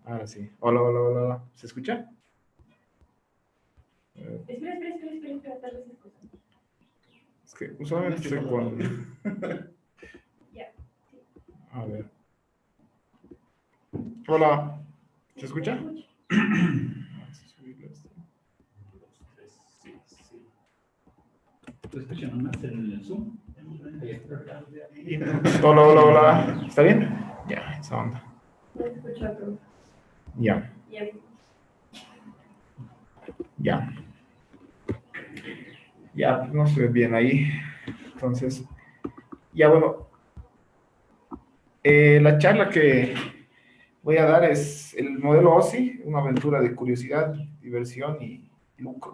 Ahora sí. Hola, hola, hola, hola. ¿Se escucha? Espera, tal vez se escucha. Es que usualmente estoy con... Ya. A ver. Hola. ¿Se escucha? ¿Te escuchan nomás en el Zoom? Hola, hola, hola. ¿Está bien? Ya, esa onda. No se escucha, pero Ya, ya. ya. Ya, pues no se ve bien ahí. Entonces, ya bueno. La charla que voy a dar es el modelo OSI, una aventura de curiosidad, diversión y lucro.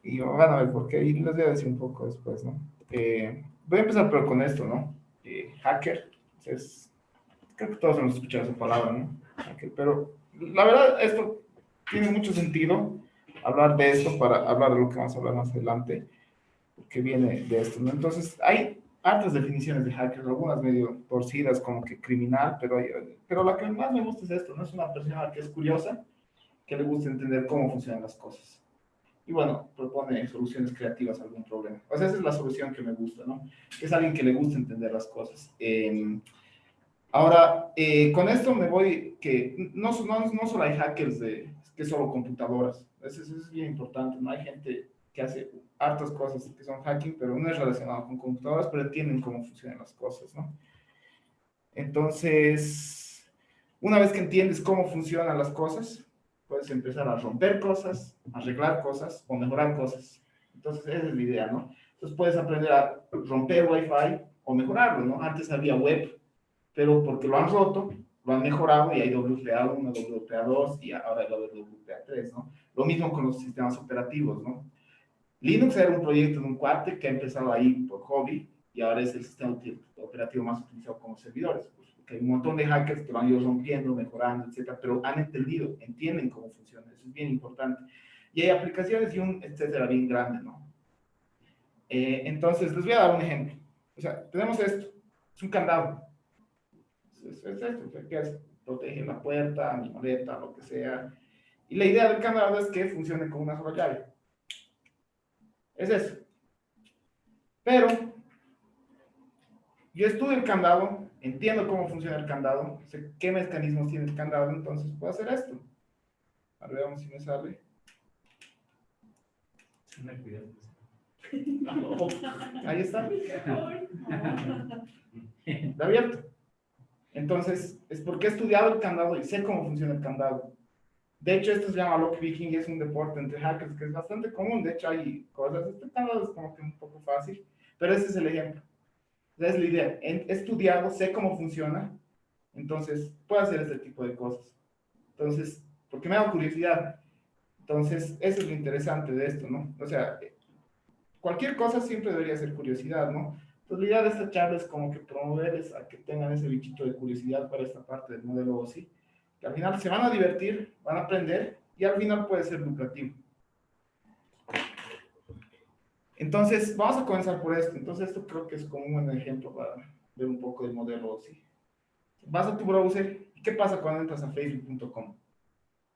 Y van a ver por qué, y les voy a decir un poco después, ¿no? Voy a empezar pero con esto, ¿no? Hacker, es, creo que todos hemos escuchado esa palabra, ¿no? Hacker, pero la verdad esto tiene mucho sentido hablar de esto para hablar de lo que vamos a hablar más adelante, que viene de esto, ¿no? Entonces, hay hartas definiciones de hacker, algunas medio torcidas como que criminal, pero la que más me gusta es esto, ¿no? Es una persona que es curiosa, que le gusta entender cómo funcionan las cosas y bueno, propone soluciones creativas a algún problema. O sea, esa es la solución que me gusta, ¿no? Es alguien que le gusta entender las cosas. Ahora, con esto me voy, que no solo hay hackers que solo computadoras, eso es bien importante, ¿no? Hay gente que hace hartas cosas que son hacking, pero no es relacionado con computadoras, pero entienden cómo funcionan las cosas, ¿no? Entonces, una vez que entiendes cómo funcionan las cosas, puedes empezar a romper cosas, arreglar cosas o mejorar cosas. Entonces, esa es la idea, ¿no? Entonces, puedes aprender a romper Wi-Fi o mejorarlo, ¿no? Antes había web, pero porque lo han roto, lo han mejorado y hay WPA1, WPA2 y ahora el WPA3, ¿no? Lo mismo con los sistemas operativos, ¿no? Linux era un proyecto de un cuate que ha empezado ahí por hobby y ahora es el sistema operativo más utilizado como servidores. Porque hay un montón de hackers que lo han ido rompiendo, mejorando, etcétera, pero han entendido, entienden cómo funciona. Eso es bien importante. Y hay aplicaciones y un etcétera bien grande, ¿no? Entonces, les voy a dar un ejemplo. O sea, tenemos esto. Es un candado. Es esto. O sea, ¿qué hace? Protege la puerta, mi maleta, lo que sea. Y la idea del candado es que funcione con una sola llave. Es eso. Pero yo estudio el candado, entiendo cómo funciona el candado, sé qué mecanismos tiene el candado, entonces puedo hacer esto. A ver, veamos si me sale. Ahí está. Está abierto. Entonces, es porque he estudiado el candado y sé cómo funciona el candado. De hecho, esto se llama lockpicking y es un deporte entre hackers que es bastante común. De hecho, hay cosas. Este candado es como que un poco fácil, pero ese es el ejemplo. Esa es la idea. He estudiado, sé cómo funciona, entonces puedo hacer este tipo de cosas. Entonces, porque me da curiosidad. Entonces, eso es lo interesante de esto, ¿no? O sea, cualquier cosa siempre debería ser curiosidad, ¿no? Entonces, la idea de esta charla es como que promoverles a que tengan ese bichito de curiosidad para esta parte del modelo OSI, que al final se van a divertir, van a aprender y al final puede ser lucrativo. Entonces, vamos a comenzar por esto. Entonces, esto creo que es como un buen ejemplo para ver un poco del modelo OSI. Vas a tu browser y ¿qué pasa cuando entras a facebook.com?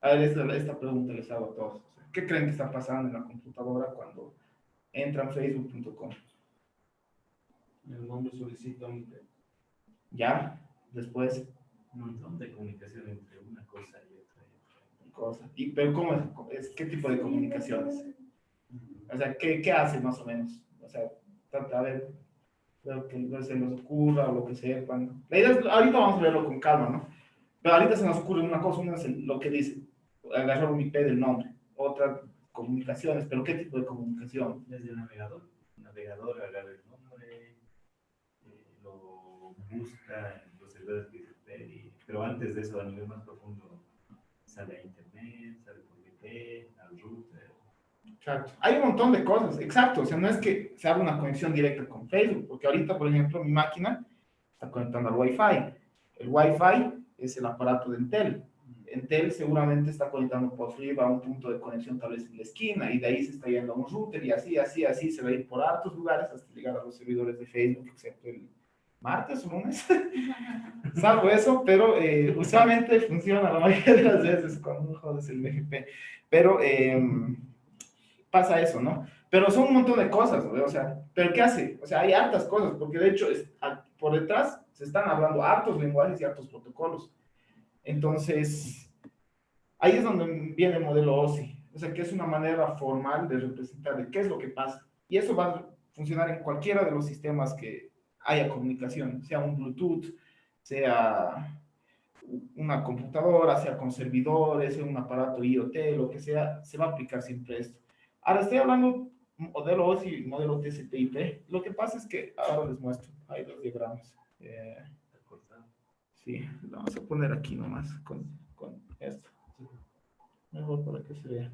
A ver, esta pregunta les hago a todos. O sea, ¿qué creen que está pasando en la computadora cuando entran a facebook.com? El nombre solicita un ¿Ya? Después, montón de comunicación entre una cosa y otra. cosa. Pero ¿cómo es? ¿Qué tipo de comunicaciones? O sea, ¿qué hace más o menos? O sea, trata de ver lo que no se nos ocurra o lo que sepan. La idea es, ahorita vamos a verlo con calma, ¿no? Pero ahorita se nos ocurre una cosa, una es lo que dice, agarrar un IP del nombre, otra comunicaciones, pero ¿qué tipo de comunicación? Desde el navegador agarra el nombre, lo busca en los servidores que se pero antes de eso, a nivel más profundo, sale a internet, sale por IP, al router. Exacto. Hay un montón de cosas, exacto. O sea, no es que se haga una conexión directa con Facebook, porque ahorita, por ejemplo, mi máquina está conectando al Wi-Fi. El Wi-Fi es el aparato de Entel. Entel seguramente está conectando por fibra a un punto de conexión tal vez en la esquina y de ahí se está yendo a un router y así se va a ir por hartos lugares hasta llegar a los servidores de Facebook, excepto martes o lunes, salvo eso, pero usualmente funciona la mayoría de las veces cuando jodes el BGP. Pero pasa eso, ¿no? Pero son un montón de cosas, ¿no? O sea, ¿pero qué hace? O sea, hay hartas cosas, porque de hecho por detrás se están hablando hartos lenguajes y hartos protocolos. Entonces, ahí es donde viene el modelo OSI, o sea, que es una manera formal de representar de qué es lo que pasa. Y eso va a funcionar en cualquiera de los sistemas que haya comunicación, sea un Bluetooth, sea una computadora, sea con servidores, sea un aparato IoT, lo que sea, se va a aplicar siempre esto. Ahora estoy hablando modelo OSI y modelo TCP/IP. Lo que pasa es que ahora les muestro, hay los diagramas. Sí, lo vamos a poner aquí nomás con esto. Mejor para que se vea.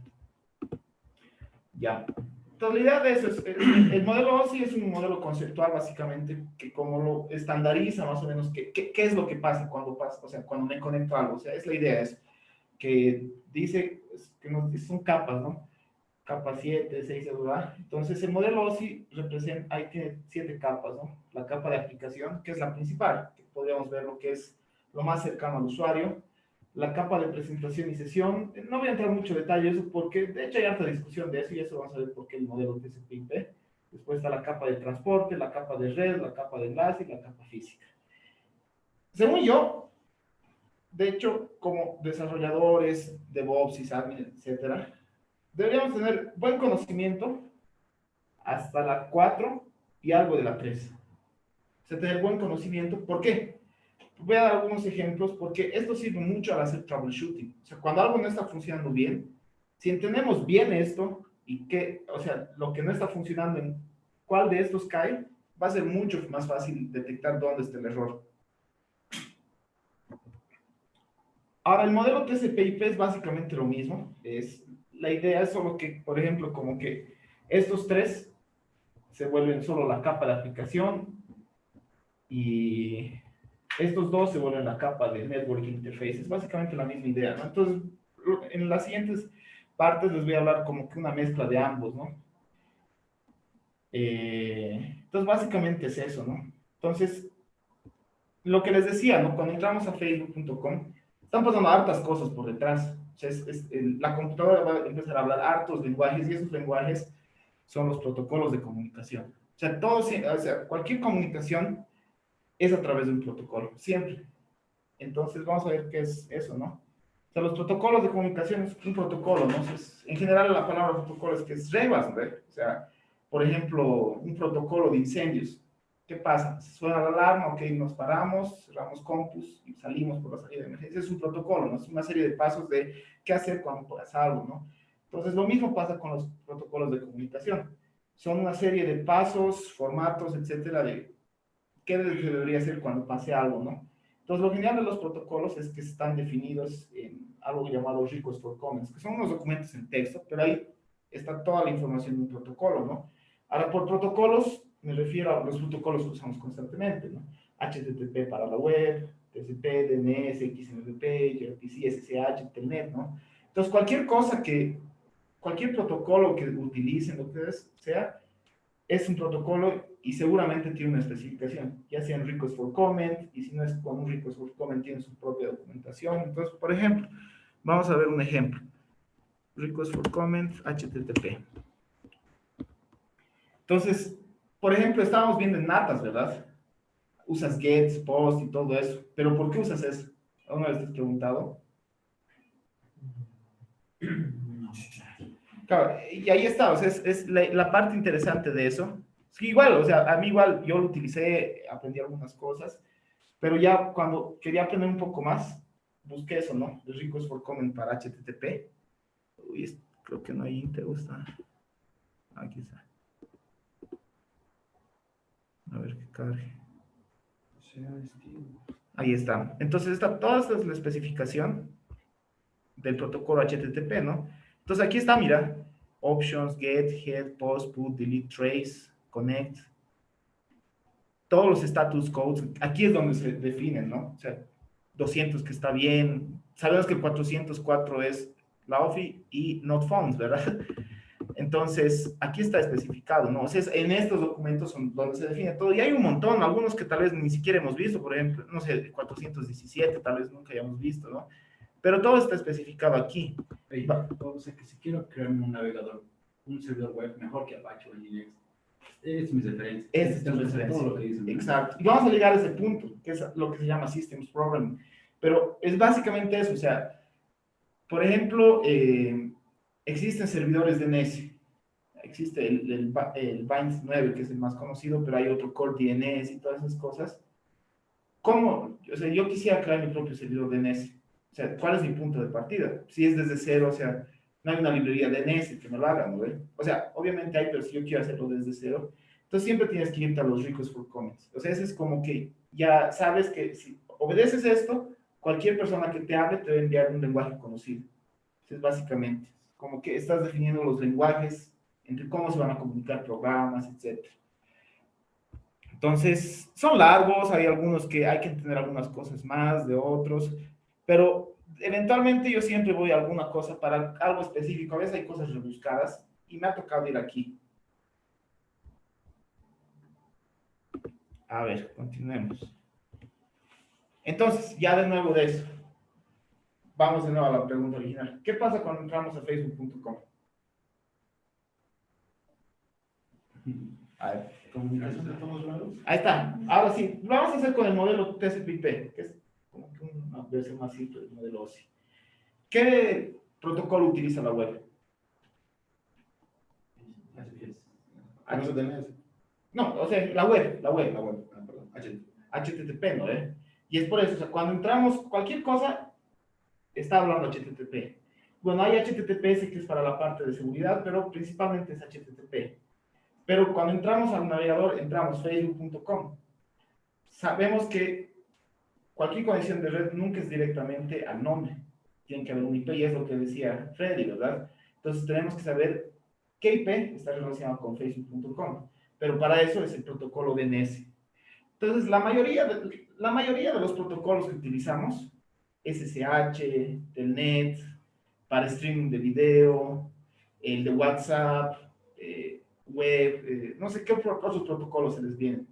Ya. Entonces, la idea de eso es, el modelo OSI es un modelo conceptual básicamente que como lo estandariza más o menos qué es lo que pasa, o sea, cuando me conecto a algo. O sea, es la idea, es que dice que son capas, ¿no? Capa 7, 6, ¿verdad? Entonces, el modelo OSI representa, ahí tiene 7 capas, ¿no? La capa de aplicación, que es la principal, que podríamos ver lo que es lo más cercano al usuario. La capa de presentación y sesión, no voy a entrar mucho detalle eso porque de hecho hay harta discusión de eso y eso vamos a ver por qué el modelo TCP/IP. Después está la capa de transporte, la capa de red, la capa de enlace y la capa física. Según yo, de hecho, como desarrolladores, DevOps, sysadmin, etcétera, deberíamos tener buen conocimiento hasta la 4 y algo de la 3. O sea, tener buen conocimiento. ¿Por qué? Voy a dar algunos ejemplos porque esto sirve mucho al hacer troubleshooting. O sea, cuando algo no está funcionando bien, si entendemos bien esto y que, o sea, lo que no está funcionando en cuál de estos cae, va a ser mucho más fácil detectar dónde está el error. Ahora, el modelo TCP/IP es básicamente lo mismo. La idea es solo que, por ejemplo, como que estos tres se vuelven solo la capa de aplicación y estos dos se vuelven la capa de Network Interface. Es básicamente la misma idea, ¿no? Entonces, en las siguientes partes les voy a hablar como que una mezcla de ambos, ¿no? Entonces, básicamente es eso, ¿no? Entonces, lo que les decía, ¿no? Cuando entramos a facebook.com, están pasando hartas cosas por detrás. O sea, la computadora va a empezar a hablar hartos lenguajes y esos lenguajes son los protocolos de comunicación. O sea, cualquier comunicación es a través de un protocolo, siempre. Entonces, vamos a ver qué es eso, ¿no? O sea, los protocolos de comunicación es un protocolo, ¿no? En general, la palabra protocolo es que es reglas, ¿no? O sea, por ejemplo, un protocolo de incendios. ¿Qué pasa? Suena la alarma, ok, nos paramos, cerramos compus y salimos por la salida de emergencia. Es un protocolo, ¿no? Es una serie de pasos de qué hacer cuando pasa algo, ¿no? Entonces, lo mismo pasa con los protocolos de comunicación. Son una serie de pasos, formatos, etcétera, de qué debería hacer cuando pase algo, ¿no? Entonces, lo genial de los protocolos es que están definidos en algo llamado request for comments, que son unos documentos en texto, pero ahí está toda la información de un protocolo, ¿no? Ahora, por protocolos, me refiero a los protocolos que usamos constantemente, ¿no? HTTP para la web, TCP, DNS, XMPP, gRPC, SSH, Telnet, ¿no? Entonces, cualquier protocolo que utilicen, lo que sea, es un protocolo y seguramente tiene una especificación, ya sea en request for comment, y si no es con un request for comment, tiene su propia documentación. Entonces, por ejemplo, vamos a ver un ejemplo. Request for comment, HTTP. Entonces, por ejemplo, estábamos viendo en Natas, ¿verdad? Usas gets, post y todo eso. ¿Pero por qué usas eso? ¿Alguna vez te has preguntado? Claro, y ahí está, o sea, es la parte interesante de eso. Es que igual, o sea, a mí igual, yo lo utilicé, aprendí algunas cosas, pero ya cuando quería aprender un poco más, busqué eso, ¿no? El request for comment para HTTP. Uy, creo que no hay, te gusta. Aquí está. A ver que cargue. Ahí está. Entonces está toda esta es la especificación del protocolo HTTP, ¿no? Entonces aquí está, mira, options, get, head, post, put, delete, trace, connect, todos los status codes, aquí es donde se definen, ¿no? O sea, 200 que está bien, sabemos que el 404 es la OFI y not found, ¿verdad? Entonces, aquí está especificado, ¿no? O sea, en estos documentos son donde se define todo, y hay un montón, algunos que tal vez ni siquiera hemos visto, por ejemplo, no sé, 417, tal vez nunca hayamos visto, ¿no? Pero todo está especificado aquí. O sea, que si quiero crearme un navegador, un servidor web mejor que Apache o Linux, es mi referencia. Esta es tu Todo referencia. lo que dicen, ¿no? Exacto. Y vamos a llegar a ese punto, que es lo que se llama Systems Programming. Pero es básicamente eso, o sea, por ejemplo, existen servidores DNS. Existe el Binds 9, que es el más conocido, pero hay otro Core DNS y todas esas cosas. ¿Cómo? O sea, yo quisiera crear mi propio servidor DNS. O sea, ¿cuál es mi punto de partida? Si es desde cero, o sea, no hay una librería DNS que me lo haga, ¿no? O sea, obviamente hay, pero si yo quiero hacerlo desde cero, entonces siempre tienes que irte a los requests for comments. O sea, ese es como que ya sabes que si obedeces esto, cualquier persona que te hable te va a enviar un lenguaje conocido. Entonces, básicamente, como que estás definiendo los lenguajes entre cómo se van a comunicar programas, etc. Entonces, son largos, hay algunos que hay que entender algunas cosas más de otros, pero eventualmente yo siempre voy a alguna cosa para algo específico. A veces hay cosas rebuscadas y me ha tocado ir aquí. A ver, continuemos. Entonces, ya de nuevo de eso. Vamos de nuevo a la pregunta original. ¿Qué pasa cuando entramos a facebook.com? A ver. Comunicación de todos lados. Ahí está. Ahora sí, lo vamos a hacer con el modelo TCP/IP, que es como que una versión más simple del modelo OSI. ¿Qué protocolo utiliza la web? Así es. No se DNS. No, o sea, la web. Ah, bueno, perdón. HTTP, ¿no? Y es por eso, o sea, cuando entramos, cualquier cosa está hablando HTTP. Bueno, hay HTTPS que es para la parte de seguridad, pero principalmente es HTTP. Pero cuando entramos al navegador, entramos facebook.com. Sabemos que cualquier conexión de red nunca es directamente al nombre. Tiene que haber un IP, y es lo que decía Freddy, ¿verdad? Entonces tenemos que saber qué IP está relacionado con facebook.com. Pero para eso es el protocolo DNS. Entonces, la mayoría de los protocolos que utilizamos, SSH, Telnet, para streaming de video, el de WhatsApp, web, no sé qué otros protocolos se les vienen.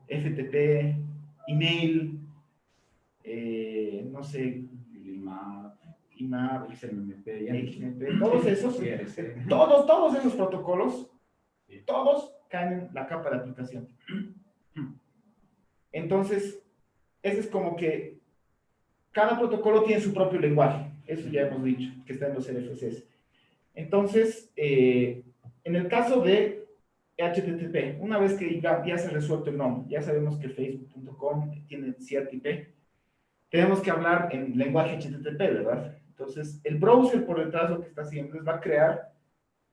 FTP, email, no sé, IMAP, XMP, todos esos protocolos, todos caen en la capa de aplicación. Entonces, eso es como que cada protocolo tiene su propio lenguaje, eso ya hemos dicho, que está en los RFCs. Entonces, en el caso de HTTP, una vez que ya se ha resuelto el nombre, ya sabemos que facebook.com tiene cierto IP, tenemos que hablar en lenguaje HTTP, ¿verdad? Entonces, el browser por detrás lo que está haciendo es va a crear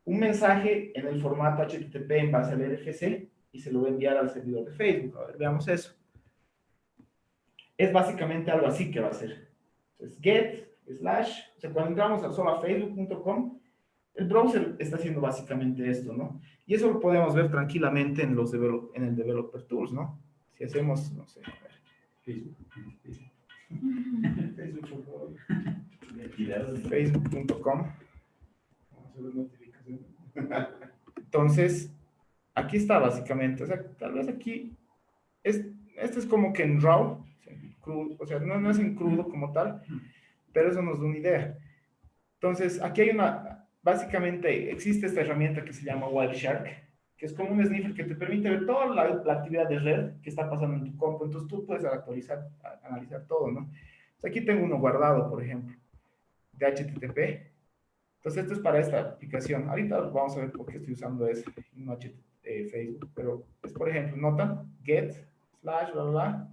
un mensaje en el formato HTTP en base al RFC y se lo va a enviar al servidor de Facebook. A ver, veamos eso. Es básicamente algo así que va a hacer. Entonces, get, / o sea, cuando entramos solo a facebook.com, el browser está haciendo básicamente esto, ¿no? Y eso lo podemos ver tranquilamente en el Developer Tools, ¿no? Si hacemos, no sé, a ver. Facebook. Facebook, por favor. Facebook.com. Vamos a hacer una notificación. Entonces, aquí está básicamente, o sea, tal vez aquí, esto es como que en RAW, crudo, o sea, no es en crudo como tal, pero eso nos da una idea. Entonces, aquí hay básicamente existe esta herramienta que se llama Wireshark, que es como un sniffer que te permite ver toda la actividad de red que está pasando en tu compu, entonces tú puedes analizar todo, ¿no? Entonces, aquí tengo uno guardado, por ejemplo, de HTTP. Entonces, esto es para esta aplicación. Ahorita vamos a ver por qué estoy usando eso, no Facebook, pero es, por ejemplo, nota, get, / bla, bla,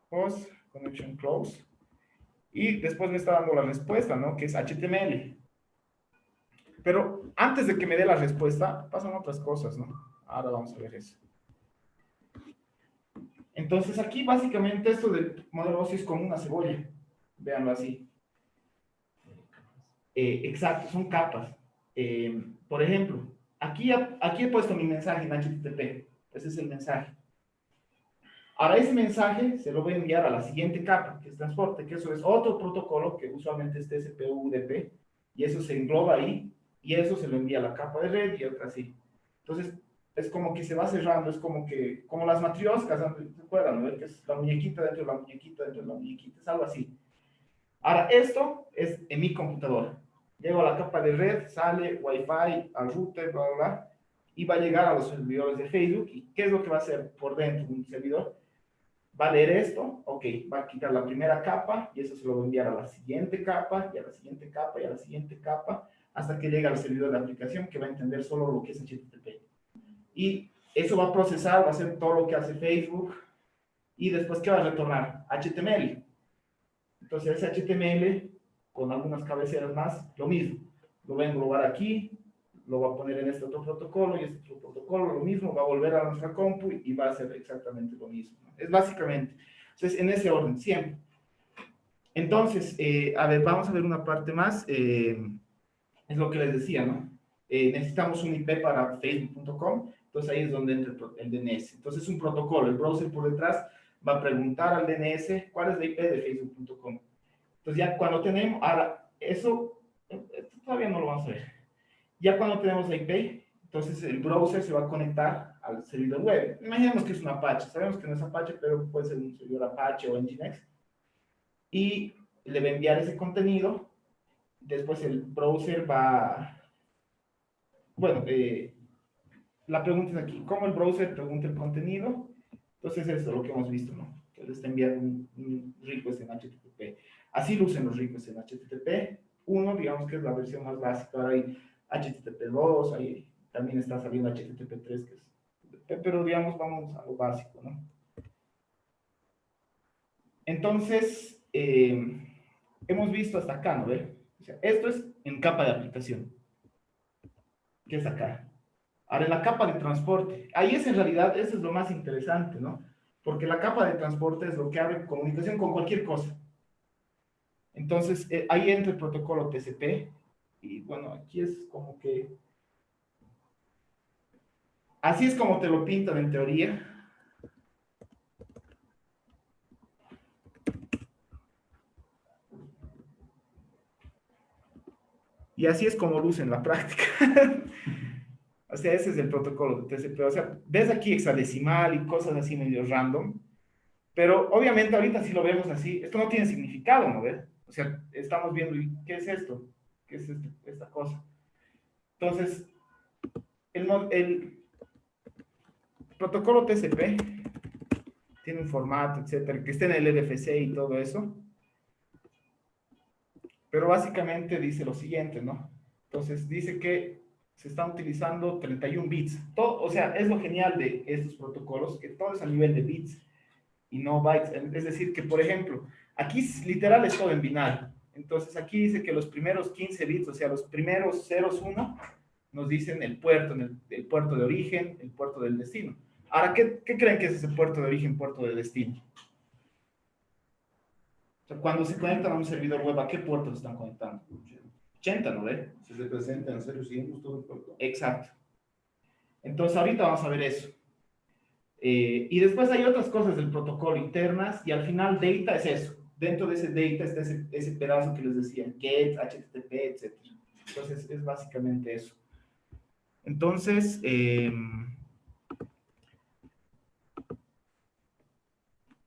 post, connection close, y después me está dando la respuesta, ¿no? Que es HTML. Pero antes de que me dé la respuesta, pasan otras cosas, ¿no? Ahora vamos a ver eso. Entonces, aquí básicamente esto del modelo OSI es como una cebolla. Véanlo así. Exacto, son capas. Por ejemplo, aquí he puesto mi mensaje en HTTP. Ese es el mensaje. Ahora ese mensaje se lo voy a enviar a la siguiente capa, que es transporte, que eso es otro protocolo que usualmente es TCP/UDP, y eso se engloba ahí, y eso se lo envía a la capa de red y otra así. Entonces, es como que se va cerrando, es como que, como las matrioscas, ¿se acuerdan? ¿No? Que es la muñequita dentro de la muñequita dentro de la muñequita, es algo así. Ahora, esto es en mi computadora. Llego a la capa de red, sale Wi-Fi, al router, bla, bla, bla, y va a llegar a los servidores de Facebook. ¿Y qué es lo que va a hacer por dentro de un servidor? Va a leer esto, ok, va a quitar la primera capa, y eso se lo va a enviar a la siguiente capa, y a la siguiente capa, y a la siguiente capa, hasta que llegue al servidor de aplicación, que va a entender solo lo que es HTTP. Y eso va a procesar, va a hacer todo lo que hace Facebook, y después, ¿qué va a retornar? HTML. Entonces, ese HTML, con algunas cabeceras más, lo mismo. Lo va a englobar aquí, lo va a poner en este otro protocolo, y este otro protocolo, lo mismo, va a volver a nuestra compu, y va a hacer exactamente lo mismo, ¿no? Es básicamente, entonces, en ese orden, siempre. Entonces, a ver, vamos a ver una parte más, es lo que les decía, ¿no? Necesitamos un IP para facebook.com, entonces ahí es donde entra el DNS. Entonces es un protocolo, el browser por detrás va a preguntar al DNS cuál es la IP de facebook.com. Entonces ya cuando tenemos, ahora, esto todavía no lo vamos a ver. Ya cuando tenemos la IP, entonces el browser se va a conectar al servidor web. Imaginemos que es un Apache, sabemos que no es Apache, pero puede ser un servidor Apache o Nginx. Y le va a enviar ese contenido. Después el browser va, bueno, la pregunta es aquí, ¿cómo el browser pregunta el contenido? Entonces eso es lo que hemos visto, ¿no? Que le está enviando un request en HTTP. Así lucen los requests en HTTP 1, digamos que es la versión más básica. Ahora hay HTTP 2, ahí también está saliendo HTTP 3, que es, pero digamos, vamos a lo básico, ¿no? Entonces, hemos visto hasta acá, ¿no? ¿Ve? O sea, esto es en capa de aplicación, que es acá. Ahora, en la capa de transporte, ahí es en realidad, eso es lo más interesante, ¿no? Porque la capa de transporte es lo que abre comunicación con cualquier cosa. Entonces, ahí entra el protocolo TCP, y bueno, aquí es como que, así es como te lo pintan en teoría. Y así es como luce en la práctica. O sea, ese es el protocolo de TCP. O sea, ves aquí hexadecimal y cosas así medio random, pero obviamente ahorita si lo vemos así, esto no tiene significado, ¿no ves? O sea, estamos viendo, ¿y qué es esto? ¿Qué es esta cosa? Entonces, el protocolo TCP tiene un formato, etcétera, que está en el RFC y todo eso, pero básicamente dice lo siguiente, ¿no? Entonces, dice que se están utilizando 31 bits. Todo, o sea, es lo genial de estos protocolos, que todo es a nivel de bits y no bytes. Es decir, que, por ejemplo, aquí literal es todo en binario. Entonces, aquí dice que los primeros 15 bits, o sea, los primeros ceros 1, nos dicen el puerto, el puerto de origen, el puerto del destino. Ahora, ¿qué creen que es ese puerto de origen, puerto de destino? O sea, cuando se conectan a un servidor web, ¿a qué puertos están conectando? 80, ¿no ve? Si se presentan ceros y unos, todo el puerto. Exacto. Entonces, ahorita vamos a ver eso. Y después hay otras cosas del protocolo internas, y al final data es eso. Dentro de ese data está ese pedazo que les decía, GET, HTTP, etc. Entonces, es básicamente eso. Entonces,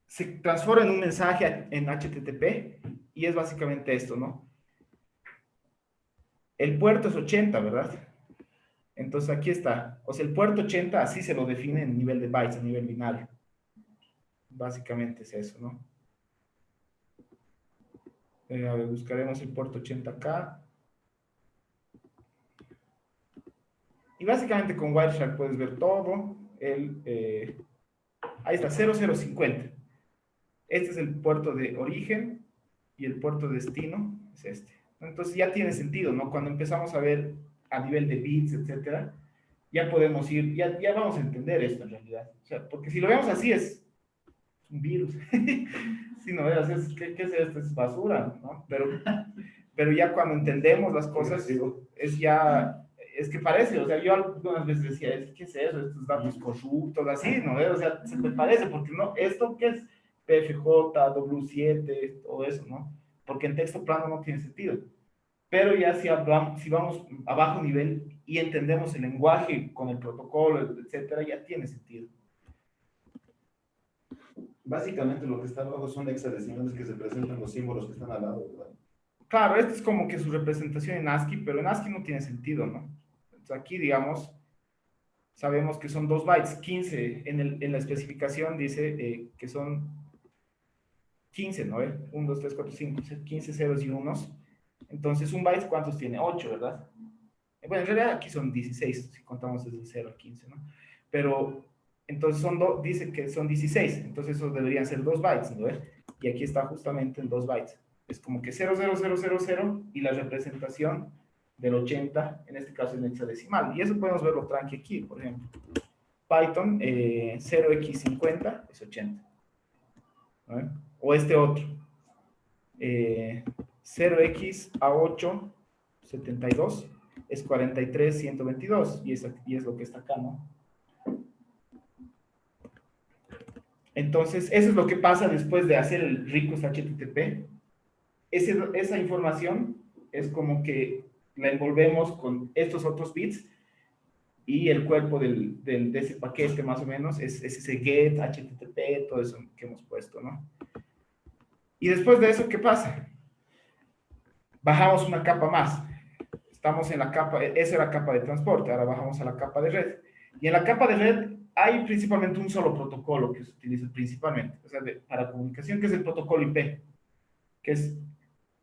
se transforma en un mensaje en HTTP, y es básicamente esto, ¿no? El puerto es 80, ¿verdad? Entonces aquí está. O sea, el puerto 80 así se lo define en nivel de bytes, a nivel binario. Básicamente es eso, ¿no? A ver, buscaremos el puerto 80 acá. Y básicamente con Wireshark puedes ver todo. Ahí está, 0050. Este es el puerto de origen, y el puerto de destino es este. Entonces ya tiene sentido, ¿no? Cuando empezamos a ver a nivel de bits, etcétera, ya podemos ir, ya vamos a entender esto en realidad. O sea, porque si lo vemos así es un virus. Si no veas, ¿qué es esto? Es basura, ¿no? Pero ya cuando entendemos las cosas, es que parece, o sea, yo algunas veces decía, ¿qué es eso? Estos datos corruptos, así, ¿no? O sea, se me parece, porque no, ¿esto qué es? PFJ, W7, todo eso, ¿no? Porque en texto plano no tiene sentido. Pero ya si vamos a bajo nivel y entendemos el lenguaje con el protocolo, etcétera, ya tiene sentido. Básicamente lo que está abajo son hexadecimales que se presentan los símbolos que están al lado, ¿verdad? Claro, esta es como que su representación en ASCII, pero en ASCII no tiene sentido, ¿no? Entonces aquí, digamos, sabemos que son 2 bytes, 15, en la especificación dice que son 15, ¿no? 1, 2, 3, 4, 5, 15 ceros y unos. Entonces, un byte, ¿cuántos tiene? 8, ¿verdad? Bueno, en realidad aquí son 16, si contamos desde el 0 al 15, ¿no? Pero, entonces dice que son 16, entonces eso deberían ser 2 bytes, ¿no? Y aquí está justamente en 2 bytes. Es como que 00000 y la representación del 80, en este caso en hexadecimal. Y eso podemos verlo tranqui aquí, por ejemplo. Python 0x50 es 80. ¿No? O este otro. 0x a 8, 72 es 43, 122 y es lo que está acá, ¿no? Entonces, eso es lo que pasa después de hacer el request HTTP. Esa información es como que la envolvemos con estos otros bits y el cuerpo de ese paquete más o menos es ese get, HTTP, todo eso que hemos puesto, ¿no? Y después de eso, ¿qué pasa? Bajamos una capa más. Estamos en la capa, esa era la capa de transporte, ahora bajamos a la capa de red. Y en la capa de red hay principalmente un solo protocolo que se utiliza principalmente, o sea, para comunicación, que es el protocolo IP, que es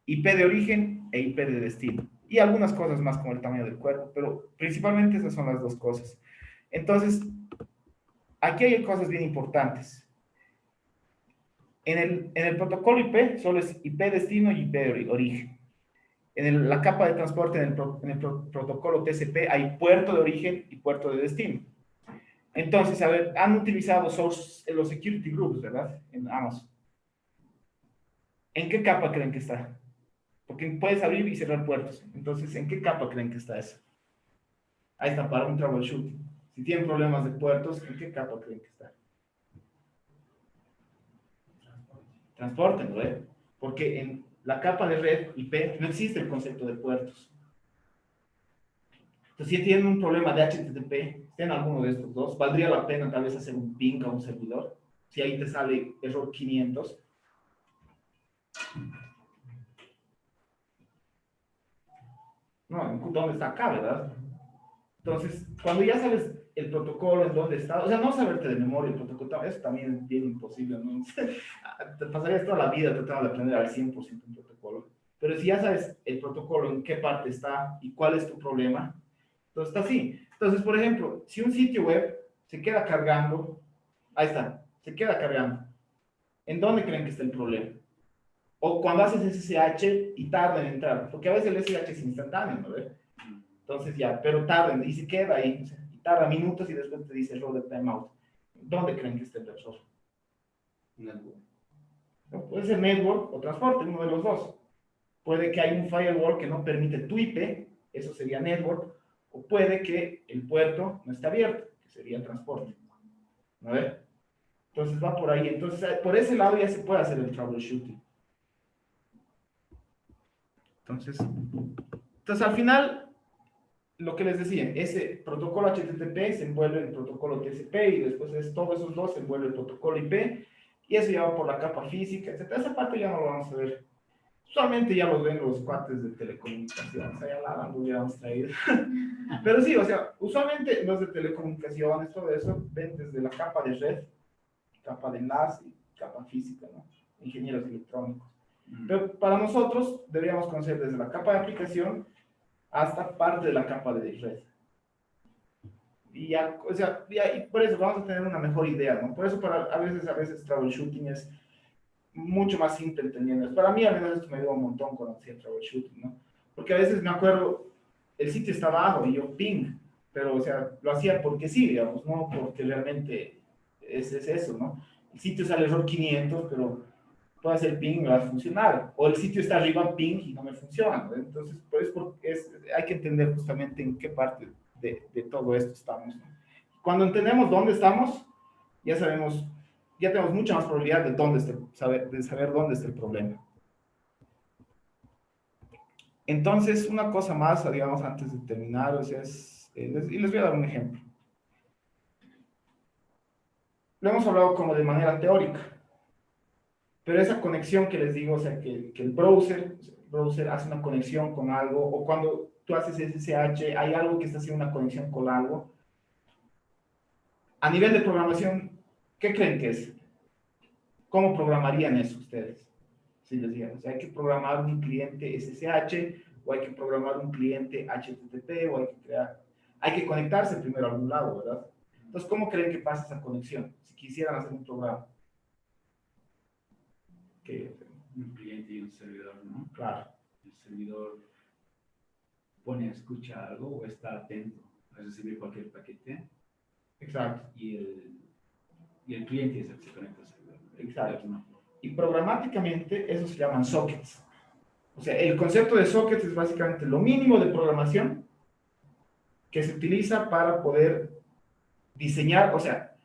IP de origen e IP de destino. Y algunas cosas más como el tamaño del cuerpo, pero principalmente esas son las dos cosas. Entonces, aquí hay cosas bien importantes. En el protocolo IP solo es IP destino y IP de origen. En la capa de transporte, en el protocolo TCP, hay puerto de origen y puerto de destino. Entonces, a ver, han utilizado los security groups, ¿verdad? En Amazon. ¿En qué capa creen que está? Porque puedes abrir y cerrar puertos. Entonces, ¿en qué capa creen que está eso? Ahí está, para un troubleshooting. Si tienen problemas de puertos, ¿en qué capa creen que está? Transporte, ¿no? Porque en la capa de red IP no existe el concepto de puertos. Entonces, si tienen un problema de HTTP, en alguno de estos dos, valdría la pena tal vez hacer un ping a un servidor. Si ahí te sale error 500. No, ¿dónde está acá, verdad? Entonces, cuando ya sabes el protocolo, en dónde está, o sea, no saberte de memoria el protocolo, eso también es bien imposible, ¿no? Te pasarías toda la vida tratando de aprender al 100% un protocolo. Pero si ya sabes el protocolo, en qué parte está y cuál es tu problema, entonces está así. Entonces, por ejemplo, si un sitio web se queda cargando, ahí está, se queda cargando. ¿En dónde creen que está el problema? O cuando haces SSH y tarda en entrar, porque a veces el SSH es instantáneo, ¿no? Entonces ya, pero tarda y se queda ahí, o sea, y tarda minutos y después te dice error de timeout. ¿Dónde creen que está el error? Network. ¿No? Puede ser network o transporte, uno de los dos. Puede que haya un firewall que no permite tu IP, eso sería network, o puede que el puerto no esté abierto, que sería transporte. ¿No ve? Entonces va por ahí. Entonces, por ese lado ya se puede hacer el troubleshooting. Entonces al final, lo que les decía, ese protocolo HTTP se envuelve en el protocolo TCP y después todos esos dos se envuelve el protocolo IP y eso ya va por la capa física, etc. Esa parte ya no lo vamos a ver. Usualmente ya lo ven los cuates de telecomunicaciones, allá la lo hubiéramos traído. Pero sí, o sea, usualmente los de telecomunicaciones, todo eso, ven desde la capa de red, capa de enlace, capa física, ¿no? Ingenieros electrónicos. Pero para nosotros deberíamos conocer desde la capa de aplicación hasta parte de la capa de red. Y ya, o sea, y por eso vamos a tener una mejor idea, ¿no? Por eso a veces troubleshooting es mucho más simple entendiendo. Para mí, al menos esto me ayuda un montón cuando hacía troubleshooting, ¿no? Porque a veces me acuerdo, el sitio está abajo y yo ping, pero, o sea, lo hacía porque sí, digamos, no porque realmente es eso, ¿no? El sitio sale error 500, pero puedo hacer ping y va a funcionar. O el sitio está arriba ping y no me funciona, ¿no? Entonces, pues, hay que entender justamente en qué parte de todo esto estamos, ¿no? Cuando entendemos dónde estamos, ya sabemos, ya tenemos mucha más probabilidad de saber dónde está el problema. Entonces, una cosa más, digamos, antes de terminar, o sea, y les voy a dar un ejemplo. Lo hemos hablado como de manera teórica, pero esa conexión que les digo, o sea, que el browser hace una conexión con algo, o cuando tú haces SSH, hay algo que está haciendo una conexión con algo. A nivel de programación, ¿qué creen que es? ¿Cómo programarían eso ustedes? Si les digan, o sea, hay que programar un cliente SSH, o hay que programar un cliente HTTP, o hay que conectarse primero a algún lado, ¿verdad? Entonces, ¿cómo creen que pasa esa conexión? Si quisieran hacer un programa. Que, Un cliente y un servidor, ¿no? claro, El servidor pone, escucha algo o está atento a recibir cualquier paquete exacto, y el cliente es el que se conecta al servidor. exacto. Y programáticamente eso se llaman sockets. O sea, el concepto de sockets es básicamente lo mínimo de programación que se utiliza para poder diseñar, o sea,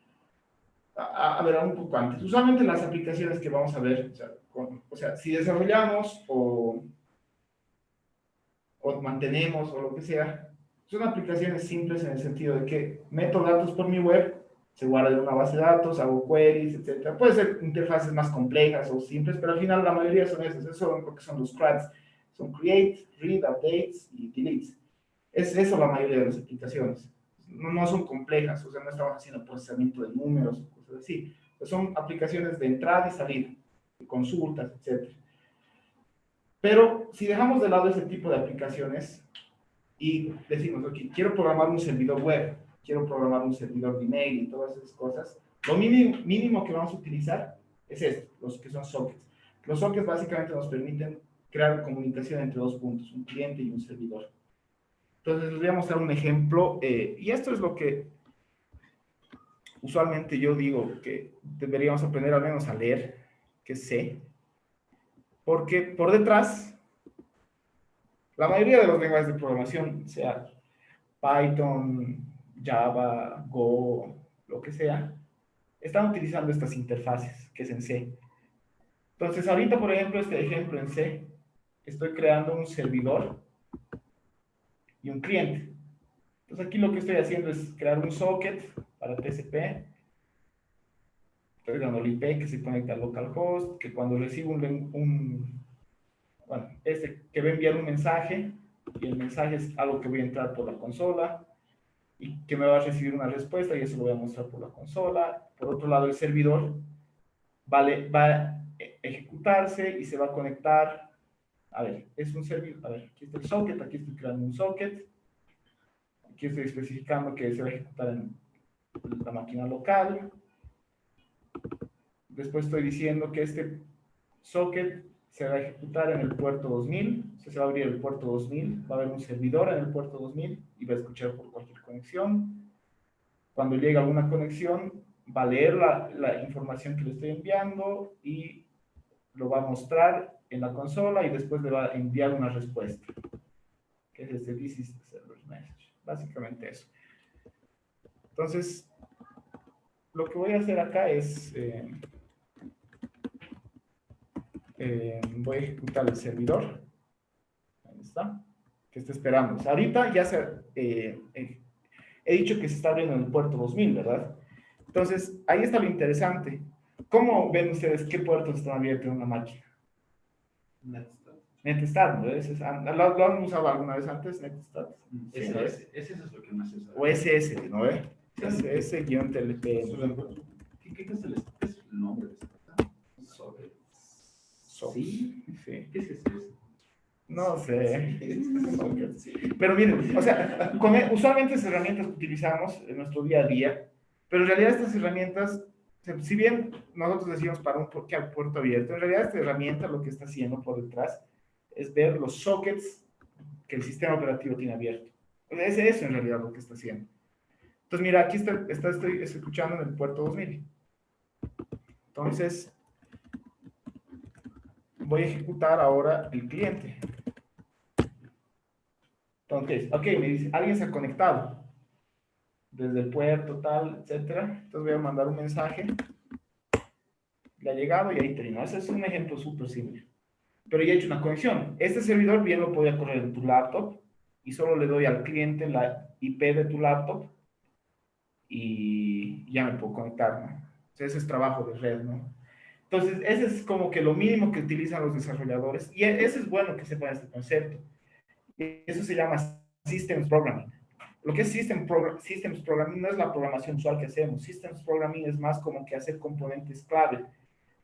a ver, un poco antes. Usualmente las aplicaciones que vamos a ver, o sea si desarrollamos o mantenemos o lo que sea, son aplicaciones simples en el sentido de que meto datos por mi web, se guarda en una base de datos, hago queries, etc. Puede ser interfaces más complejas o simples, pero al final la mayoría son esas. Eso es lo que son los CRUDs. Son create, read, updates y delete. Es eso la mayoría de las aplicaciones. No son complejas, o sea, no estamos haciendo procesamiento de números o cosas así. Son aplicaciones de entrada y salida, de consultas, etc. Pero si dejamos de lado ese tipo de aplicaciones y decimos, ok, quiero programar un servidor web, quiero programar un servidor de email y todas esas cosas, lo mínimo que vamos a utilizar es esto, los que son sockets. Los sockets básicamente nos permiten crear comunicación entre dos puntos, un cliente y un servidor. Entonces les voy a mostrar un ejemplo, y esto es lo que usualmente yo digo que deberíamos aprender al menos a leer, que es C, porque por detrás, la mayoría de los lenguajes de programación, sea Python, Java, Go, lo que sea, están utilizando estas interfaces, que es en C. Entonces, ahorita, por ejemplo, este ejemplo en C, estoy creando un servidor y un cliente. Entonces, aquí lo que estoy haciendo es crear un socket para TCP. Estoy dando el IP que se conecta al localhost, que cuando recibo bueno, que va a enviar un mensaje, y el mensaje es algo que voy a entrar por la consola, y que me va a recibir una respuesta, y eso lo voy a mostrar por la consola. Por otro lado, el servidor va a ejecutarse y se va a conectar. A ver, es un servidor. A ver, aquí está el socket, aquí estoy creando un socket. Aquí estoy especificando que se va a ejecutar en la máquina local. Después estoy diciendo que este socket se va a ejecutar en el puerto 2000, se va a abrir el puerto 2000, va a haber un servidor en el puerto 2000 y va a escuchar por cualquier conexión. Cuando llegue alguna conexión, va a leer la información que le estoy enviando y lo va a mostrar en la consola y después le va a enviar una respuesta, que es este "This is the server's message". Básicamente eso. Entonces, lo que voy a hacer acá es voy a ejecutar el servidor. Ahí está. Que está esperando. O sea, ahorita ya he dicho que se está abriendo en el puerto 2000, ¿verdad? Entonces, ahí está lo interesante. ¿Cómo ven ustedes qué puertos están abiertos en una máquina? NetStat, ¿no? ¿Lo han usado alguna vez antes, NetStat? Sí, ¿no? Ese es lo que más se usa. O SS, ¿no? SS-TLP. ¿Qué es el nombre de esta cosa? Socket. Sí. ¿Qué es eso? No sé. Pero miren, o sea, usualmente esas herramientas que utilizamos en nuestro día a día, pero en realidad estas herramientas, si bien nosotros decimos para un puerto abierto, en realidad esta herramienta lo que está haciendo por detrás es ver los sockets que el sistema operativo tiene abierto. Es eso en realidad lo que está haciendo. Entonces, mira, aquí estoy escuchando en el puerto 2000. Entonces, voy a ejecutar ahora el cliente. Entonces, ok, me dice, alguien se ha conectado desde el puerto, tal, etcétera. Entonces voy a mandar un mensaje. Le ha llegado y ahí terminó. Ese es un ejemplo súper simple. pero ya he hecho una conexión. Este servidor bien lo podría correr en tu laptop y solo le doy al cliente la IP de tu laptop y ya me puedo conectar, ¿no? O sea, ese es trabajo de red, ¿no? Entonces, ese es como que lo mínimo que utilizan los desarrolladores y eso es bueno que sepan este concepto. Eso se llama Systems Programming. Lo que es Systems Programming no es la programación usual que hacemos. Systems Programming es más como que hacer componentes clave,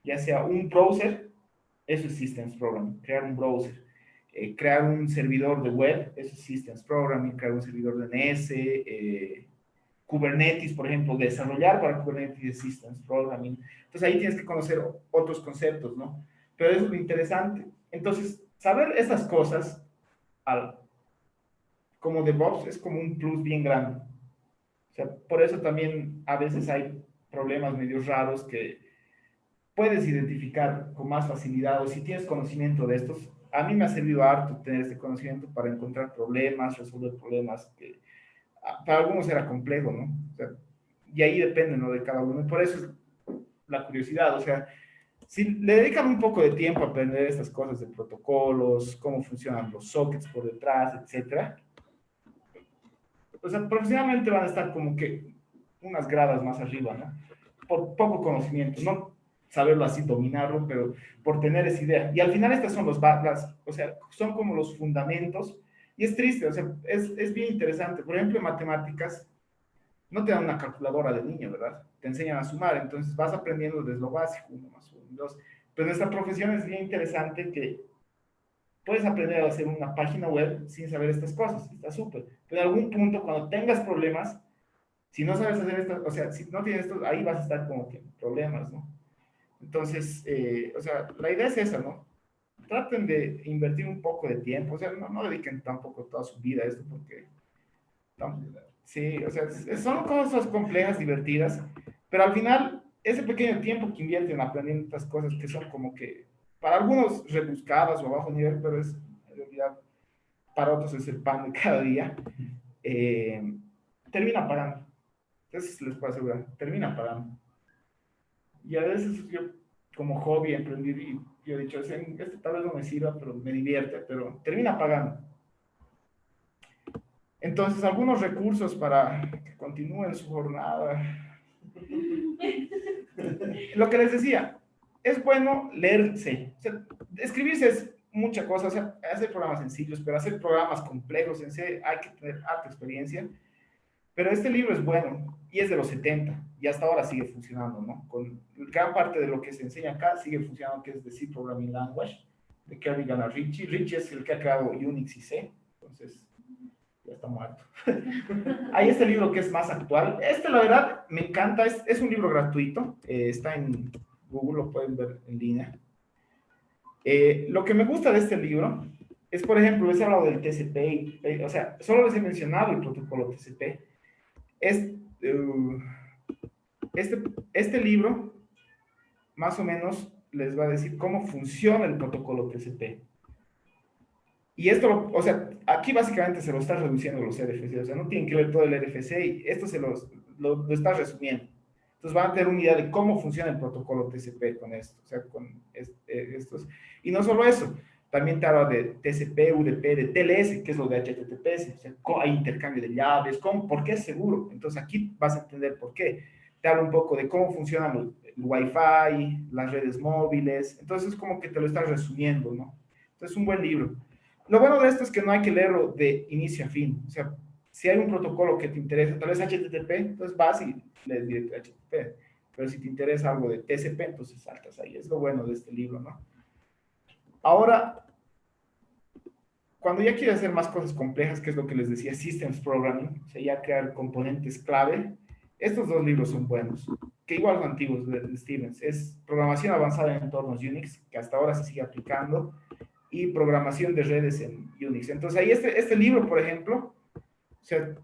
ya sea un browser, eso es Systems Programming, crear un browser. Crear un servidor de web, eso es Systems Programming, crear un servidor de DNS, Kubernetes, por ejemplo, desarrollar para Kubernetes es Systems Programming. Entonces ahí tienes que conocer otros conceptos, ¿no? Pero eso es lo interesante. Entonces, saber esas cosas como DevOps es como un plus bien grande. O sea, por eso también a veces hay problemas medio raros que puedes identificar con más facilidad o si tienes conocimiento de estos. A mí me ha servido harto tener este conocimiento para encontrar problemas, resolver problemas que para algunos era complejo, ¿no? O sea, y ahí depende, ¿no? De cada uno. Y por eso es la curiosidad, o sea, si le dedican un poco de tiempo a aprender estas cosas de protocolos, cómo funcionan los sockets por detrás, etcétera, o sea, profesionalmente van a estar como que unas gradas más arriba, ¿no? Por poco conocimiento, no saberlo así, dominarlo, pero por tener esa idea. Y al final estas son o sea, son como los fundamentos, y es triste, o sea, es bien interesante. Por ejemplo, en matemáticas, no te dan una calculadora de niño, ¿verdad? Te enseñan a sumar, entonces vas aprendiendo desde lo básico, 1 más 1, 2. Pero nuestra profesión es bien interesante que puedes aprender a hacer una página web sin saber estas cosas, está súper. Pero en algún punto, cuando tengas problemas, si no sabes hacer esto, o sea, si no tienes esto, ahí vas a estar como que en problemas, ¿no? Entonces, o sea, la idea es esa, ¿no? Traten de invertir un poco de tiempo, o sea, no dediquen tampoco toda su vida a esto, porque, sí, o sea, son cosas complejas, divertidas, pero al final, ese pequeño tiempo que invierten aprendiendo estas cosas que son como que, para algunos rebuscadas o a bajo nivel, pero es, en realidad, para otros es el pan de cada día, termina pagando. Eso les puedo asegurar, termina pagando. Y a veces yo, como hobby, emprendí y yo he dicho, este tal vez no me sirva, pero me divierte, pero termina pagando. Entonces, algunos recursos para que continúen su jornada. Lo que les decía, es bueno leerse. O sea, escribirse es mucha cosa, o sea, hacer programas sencillos, pero hacer programas complejos en C hay que tener harta experiencia. Pero este libro es bueno y es de los 70 y hasta ahora sigue funcionando, ¿no? Con gran parte de lo que se enseña acá sigue funcionando, que es de C Programming Language, de Kerrigan a Ritchie. Ritchie es el que ha creado Unix y C, entonces ya está muerto. Hay este libro que es más actual. Este, la verdad, me encanta. Es un libro gratuito. Está en Google, lo pueden ver en línea. Lo que me gusta de este libro es, por ejemplo, les he hablado del TCP, o sea, solo les he mencionado el protocolo TCP. Este libro, más o menos, les va a decir cómo funciona el protocolo TCP. Y esto, o sea, aquí básicamente se lo está reduciendo los RFC, o sea, no tienen que ver todo el RFC y esto lo está resumiendo. Entonces van a tener una idea de cómo funciona el protocolo TCP con esto, o sea, con estos. Y no solo eso, también te habla de TCP, UDP, de TLS, que es lo de HTTPS, o sea, hay intercambio de llaves, por qué es seguro. Entonces aquí vas a entender por qué. Te habla un poco de cómo funciona el Wi-Fi, las redes móviles, entonces es como que te lo está resumiendo, ¿no? Entonces es un buen libro. Lo bueno de esto es que no hay que leerlo de inicio a fin. O sea, si hay un protocolo que te interesa, tal vez HTTP, entonces vas y lees directo HTTP. Pero si te interesa algo de TCP, entonces saltas ahí. Es lo bueno de este libro, ¿no? Ahora, cuando ya quieres hacer más cosas complejas, que es lo que les decía, Systems Programming, o sea, ya crear componentes clave, estos dos libros son buenos, que igual son antiguos de Stevens. Es Programación Avanzada en Entornos Unix, que hasta ahora se sigue aplicando, y programación de redes en Unix. Entonces ahí este libro, por ejemplo, o sea,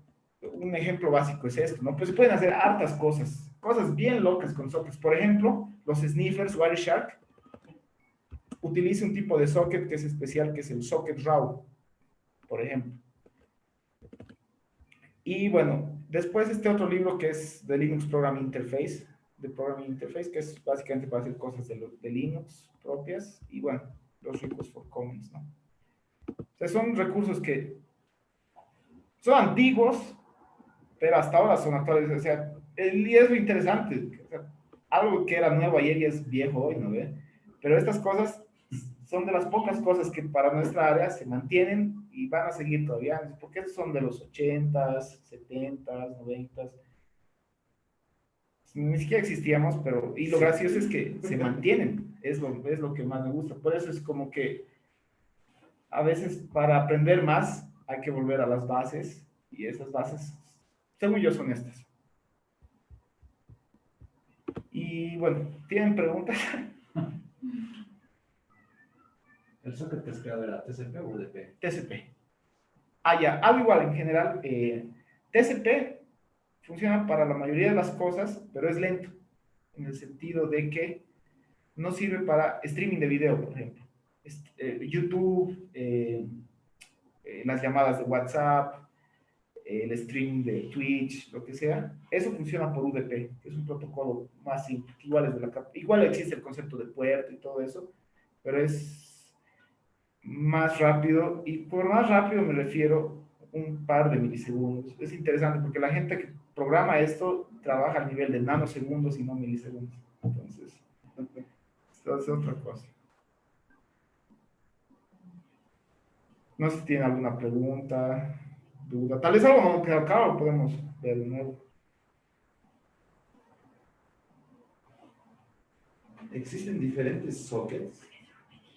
un ejemplo básico es esto, ¿no? Pues se pueden hacer hartas cosas bien locas con sockets. Por ejemplo, los sniffers, Wireshark, utiliza un tipo de socket que es especial, que es el socket raw, por ejemplo. Y bueno, después este otro libro que es de Linux Programming Interface, que es básicamente para hacer cosas de Linux propias. Y bueno, los ricos for commons, ¿no? O sea, son recursos que son antiguos, pero hasta ahora son actuales. O sea, y es lo interesante. O sea, algo que era nuevo ayer y es viejo hoy, ¿no ve? Pero estas cosas son de las pocas cosas que para nuestra área se mantienen y van a seguir todavía, porque estos son de los 80s, 70s, 90s. Ni siquiera existíamos, pero, y lo gracioso es que se mantienen, es lo que más me gusta. Por eso es como que a veces para aprender más hay que volver a las bases, y esas bases, según yo, son estas. Y bueno, ¿tienen preguntas? ¿El socket que has creado era TCP o UDP? TCP. Ah, ya, algo igual en general. TCP funciona para la mayoría de las cosas, pero es lento, en el sentido de que no sirve para streaming de video, por ejemplo. YouTube, las llamadas de WhatsApp, el stream de Twitch, lo que sea, eso funciona por UDP, que es un protocolo más simple, igual, igual existe el concepto de puerto y todo eso, pero es más rápido, y por más rápido me refiero un par de milisegundos. Es interesante porque la gente que programa esto trabaja a nivel de nanosegundos y no milisegundos. Entonces, esto es otra cosa. No sé si tienen alguna pregunta, duda. Tal vez algo no me quedó claro, podemos ver de nuevo. Existen diferentes sockets,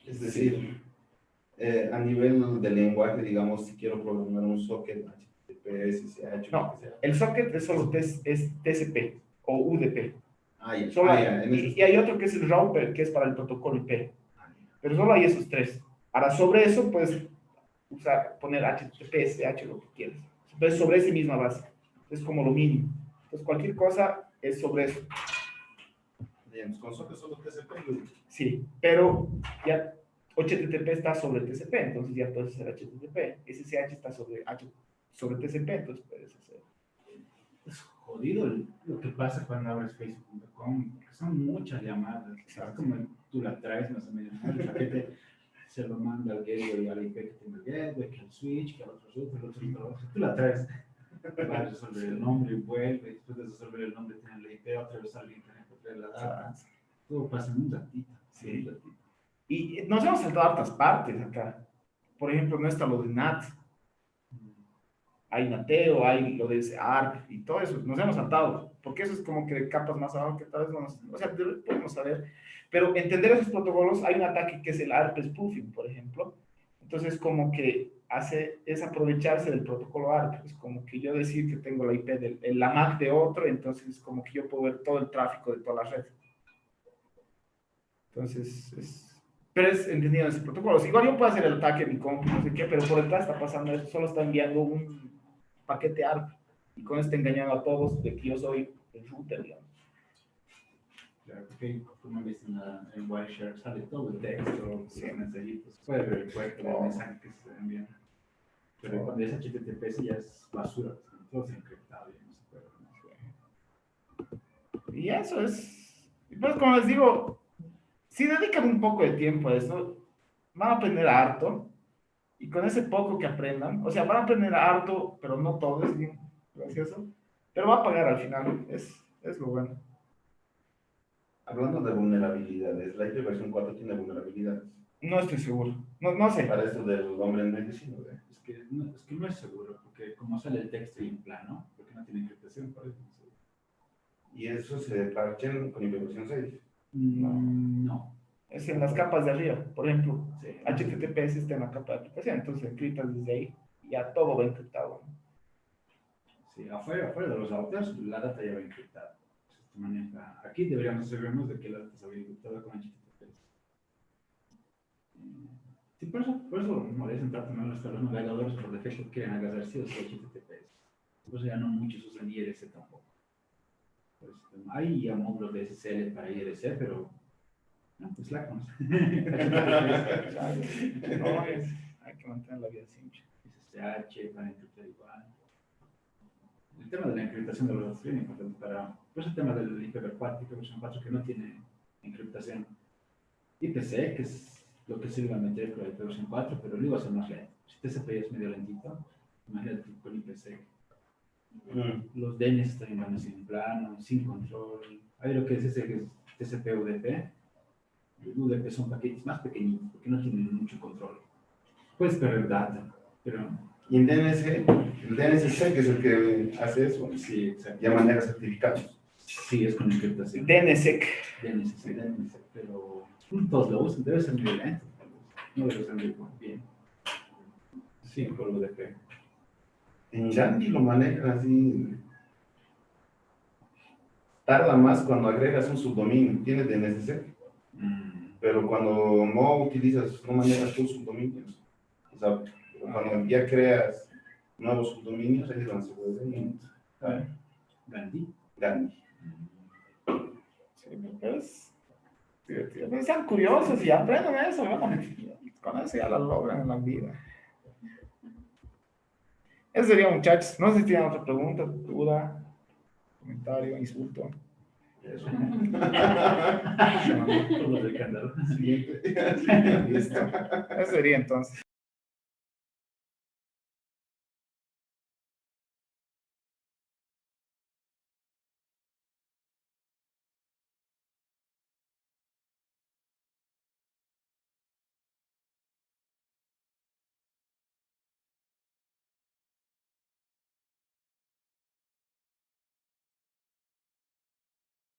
es decir, a nivel de lenguaje, digamos, si quiero programar un socket HTTP, SSH, No, lo que sea. el socket es solo es TCP o UDP. Ya. Solo En y hay otro que es el router, que es para el protocolo IP. Pero solo hay esos tres. Ahora, sobre eso puedes poner HTTP, SSH, lo que quieras. Entonces, sobre esa misma base. Es como lo mínimo. Entonces, cualquier cosa es sobre eso. Digamos, con socket solo TCP. Sí, pero ya HTTP está sobre TCP, entonces ya puedes hacer HTTP. SSH está sobre TCP, entonces puedes hacer. Es jodido lo que pasa cuando abres facebook.com, porque son muchas llamadas. Es como tú la traes más o menos, ¿no? El paquete se lo manda al gateway, al IP que tiene el gateway, que el switch, que al otro router, el otro. Tú la traes, vas a resolver el nombre y vuelve, después de resolver el nombre tiene el IP, otra vez al internet para traer la data. Todo pasa en un ratito. Sí. Un ratito. Y nos hemos saltado hartas partes acá. Por ejemplo, no está lo de NAT. Hay Nateo, hay lo de ARP y todo eso. Nos hemos saltado. Porque eso es como que de capas más abajo que tal vez no nos... O sea, podemos saber. Pero entender esos protocolos, hay un ataque que es el ARP spoofing, por ejemplo. Entonces, como que es aprovecharse del protocolo ARP. Es como que yo decir que tengo la IP la MAC de otro, entonces como que yo puedo ver todo el tráfico de toda la red. Entonces, pero es entendido en ese protocolo. Igual yo puedo hacer el ataque a mi compu, no sé qué, pero por detrás está pasando eso. Solo está enviando un paquete ARP y con esto está engañando a todos de que yo soy el router, digamos. Claro, porque como viste en Wireshark sale todo el texto, Sí. los mensajitos, puede ver el puerto de mensaje que se envían. Pero cuando es HTTP sí ya es basura, todo es encriptado y no se puede ver. Y eso es. Y pues, como les digo, si dedican un poco de tiempo a esto, van a aprender harto. Y con ese poco que aprendan, o sea, van a aprender harto, pero no todo, es bien gracioso. Pero va a pagar al final, es lo bueno. Hablando de vulnerabilidades, la IP versión 4 tiene vulnerabilidades. No estoy seguro. No sé. Para esto del hombre en medio, sí, ¿no? Es que no es seguro, porque como sale el texto en plano, porque no tiene encriptación, por eso no es seguro. Y eso se parchen con IP versión 6. No. Es en las capas de arriba. Por ejemplo, Sí. HTTPS está en la capa de aplicación, entonces encriptas desde ahí y ya todo va encriptado. Sí, afuera de los routers la data ya va encriptada. Se maneja. Aquí deberíamos asegurarnos de que la data se va encriptada con HTTP. Sí, por eso molestan tanto los navegadores por defecto quieren agarrar sí o sí HTTPS. Por eso ya no muchos usan IRC tampoco. Pues, hay ya módulos de SSL para IRC, pero no, pues Slack no. No, hay que mantener la vida simple. SSH para encriptar igual. El tema de la encriptación de los datos es bien importante para, pues el tema del IPv4, IPv4 que no tiene encriptación. IPC, que es lo que sirve a meter con el versión 4, pero luego va a ser más lento. Si TCP es medio lentito, imagínate con IPC. Los DNS también van así en plano, sin control. Hay lo que es ese que es TCP UDP. El UDP son paquetes más pequeñitos porque no tienen mucho control. Puedes perder data, pero Y en DNS, el DNSSEC que es el que hace eso, sí, exacto. ya maneja certificados. Sí, es con encriptación. DNSSEC. DNS, pero todos lo usan, debe ser muy lento. No debe ser muy bien. Sí, por UDP. En Yandy lo manejan así. Tarda más cuando agregas un subdominio, tienes DNSSEC, pero cuando no utilizas, no manejas tus subdominios, o sea, cuando ya creas nuevos subdominios, ahí es donde se puede Gandhi. Yandy. Sí, pues, divertido. Pues sean curiosos y aprendan eso, ¿no? Con eso ya lo logran en la vida. Eso sería, muchachos. No sé si tienen otra pregunta, duda, comentario, insulto. Eso. Por lo del candado. Siguiente. Listo. Eso sería entonces.